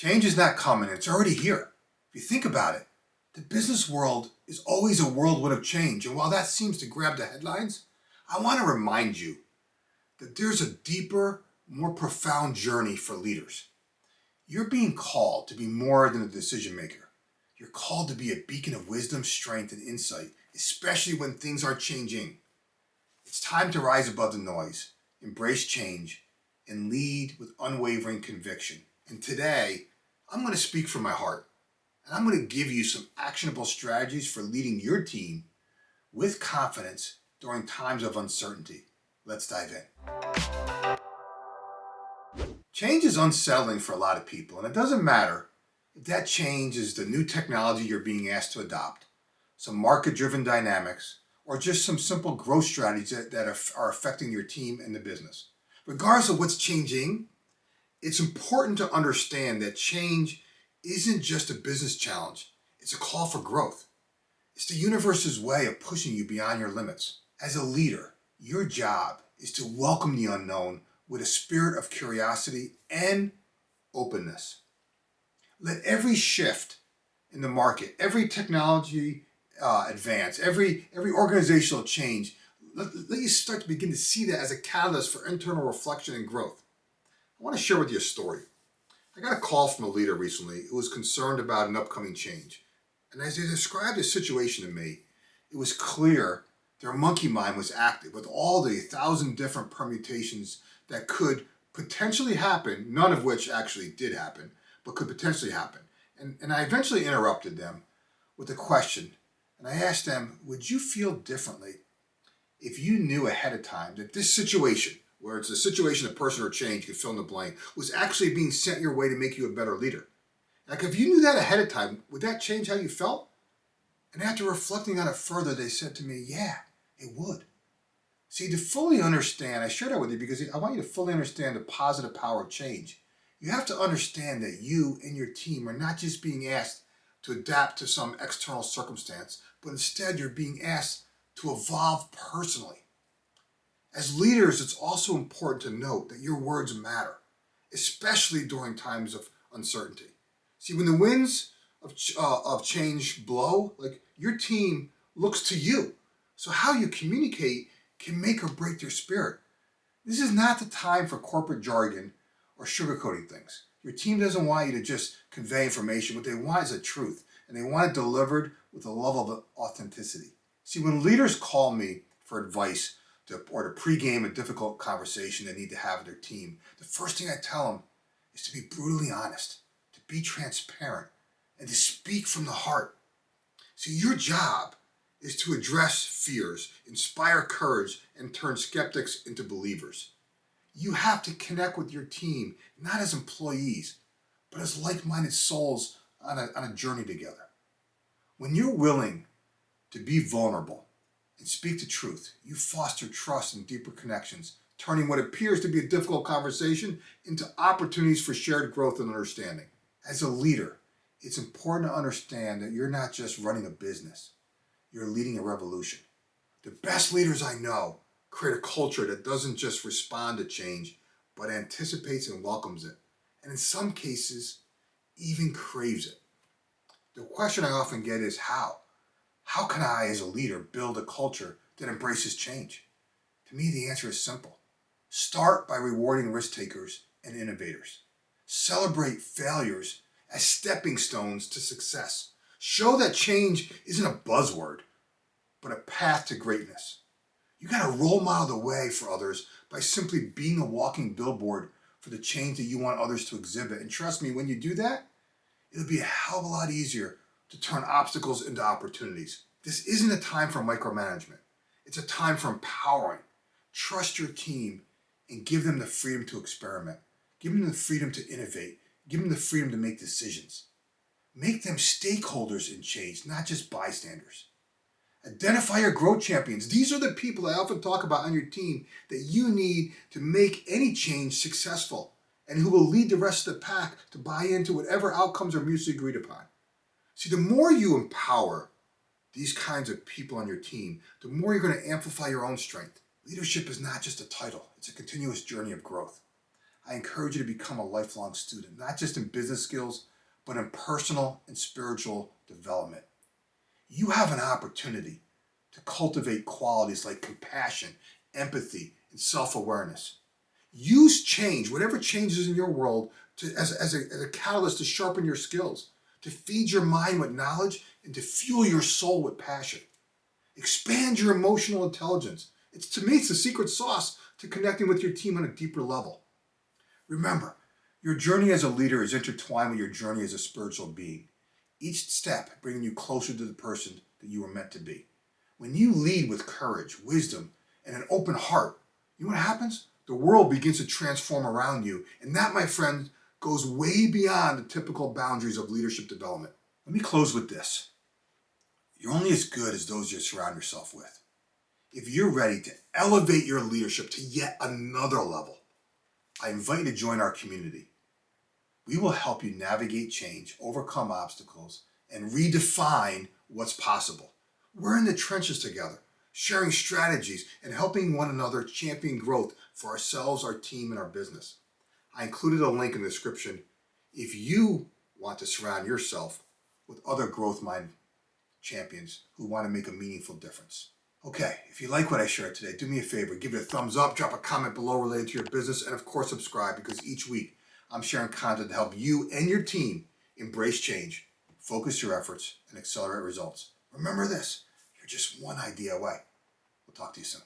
Change is not coming, it's already here. If you think about it, the business world is always a whirlwind of change. And while that seems to grab the headlines, I want to remind you that there's a deeper, more profound journey for leaders. You're being called to be more than a decision maker. You're called to be a beacon of wisdom, strength, and insight, especially when things are changing. It's time to rise above the noise, embrace change, and lead with unwavering conviction. And today, I'm going to speak from my heart. And I'm going to give you some actionable strategies for leading your team with confidence during times of uncertainty. Let's dive in. Change is unsettling for a lot of people, and it doesn't matter if that change is the new technology you're being asked to adopt, some market-driven dynamics, or just some simple growth strategies that are affecting your team and the business. Regardless of what's changing, it's important to understand that change isn't just a business challenge. It's a call for growth. It's the universe's way of pushing you beyond your limits. As a leader, your job is to welcome the unknown with a spirit of curiosity and openness. Let every shift in the market, every technology advance, every organizational change, let you start to begin to see that as a catalyst for internal reflection and growth. I want to share with you a story. I got a call from a leader recently who was concerned about an upcoming change. And as he described the situation to me, it was clear their monkey mind was active with all the 1,000 different permutations that could potentially happen, none of which actually did happen, but could potentially happen. And I eventually interrupted them with a question. And I asked them, would you feel differently if you knew ahead of time that this situation, where it's a situation, a person, or change, you can fill in the blank, was actually being sent your way to make you a better leader? Like, if you knew that ahead of time, would that change how you felt? And after reflecting on it further, they said to me, yeah, it would. See, to fully understand, I share that with you because I want you to fully understand the positive power of change. You have to understand that you and your team are not just being asked to adapt to some external circumstance, but instead you're being asked to evolve personally. As leaders, it's also important to note that your words matter, especially during times of uncertainty. See, when the winds of change blow, like, your team looks to you. So how you communicate can make or break their spirit. This is not the time for corporate jargon or sugarcoating things. Your team doesn't want you to just convey information. What they want is a truth, and they want it delivered with a level of authenticity. See, when leaders call me for advice or to pregame a difficult conversation they need to have with their team, the first thing I tell them is to be brutally honest, to be transparent, and to speak from the heart. See, your job is to address fears, inspire courage, and turn skeptics into believers. You have to connect with your team, not as employees, but as like-minded souls on a journey together. When you're willing to be vulnerable and speak the truth, you foster trust and deeper connections, turning what appears to be a difficult conversation into opportunities for shared growth and understanding. As a leader, it's important to understand that you're not just running a business, you're leading a revolution. The best leaders I know create a culture that doesn't just respond to change, but anticipates and welcomes it, and in some cases, even craves it. The question I often get is how? How can I, as a leader, build a culture that embraces change? To me, the answer is simple. Start by rewarding risk takers and innovators. Celebrate failures as stepping stones to success. Show that change isn't a buzzword, but a path to greatness. You got to role model the way for others by simply being a walking billboard for the change that you want others to exhibit. And trust me, when you do that, it'll be a hell of a lot easier to turn obstacles into opportunities. This isn't a time for micromanagement. It's a time for empowering. Trust your team and give them the freedom to experiment. Give them the freedom to innovate. Give them the freedom to make decisions. Make them stakeholders in change, not just bystanders. Identify your growth champions. These are the people I often talk about on your team that you need to make any change successful and who will lead the rest of the pack to buy into whatever outcomes are mutually agreed upon. See, the more you empower these kinds of people on your team, the more you're going to amplify your own strength. Leadership is not just a title. It's a continuous journey of growth. I encourage you to become a lifelong student, not just in business skills, but in personal and spiritual development. You have an opportunity to cultivate qualities like compassion, empathy, and self-awareness. Use change, whatever changes in your world, as a catalyst to sharpen your skills, to feed your mind with knowledge, and to fuel your soul with passion. Expand your emotional intelligence. To me, it's the secret sauce to connecting with your team on a deeper level. Remember, your journey as a leader is intertwined with your journey as a spiritual being. Each step bringing you closer to the person that you were meant to be. When you lead with courage, wisdom, and an open heart, you know what happens? The world begins to transform around you. And that, my friend, goes way beyond the typical boundaries of leadership development. Let me close with this. You're only as good as those you surround yourself with. If you're ready to elevate your leadership to yet another level, I invite you to join our community. We will help you navigate change, overcome obstacles, and redefine what's possible. We're in the trenches together, sharing strategies and helping one another champion growth for ourselves, our team, and our business. I included a link in the description if you want to surround yourself with other growth-minded champions who want to make a meaningful difference. Okay, if you like what I shared today, do me a favor, give it a thumbs up, drop a comment below related to your business, and of course subscribe, because each week I'm sharing content to help you and your team embrace change, focus your efforts, and accelerate results. Remember this, you're just one idea away. We'll talk to you soon.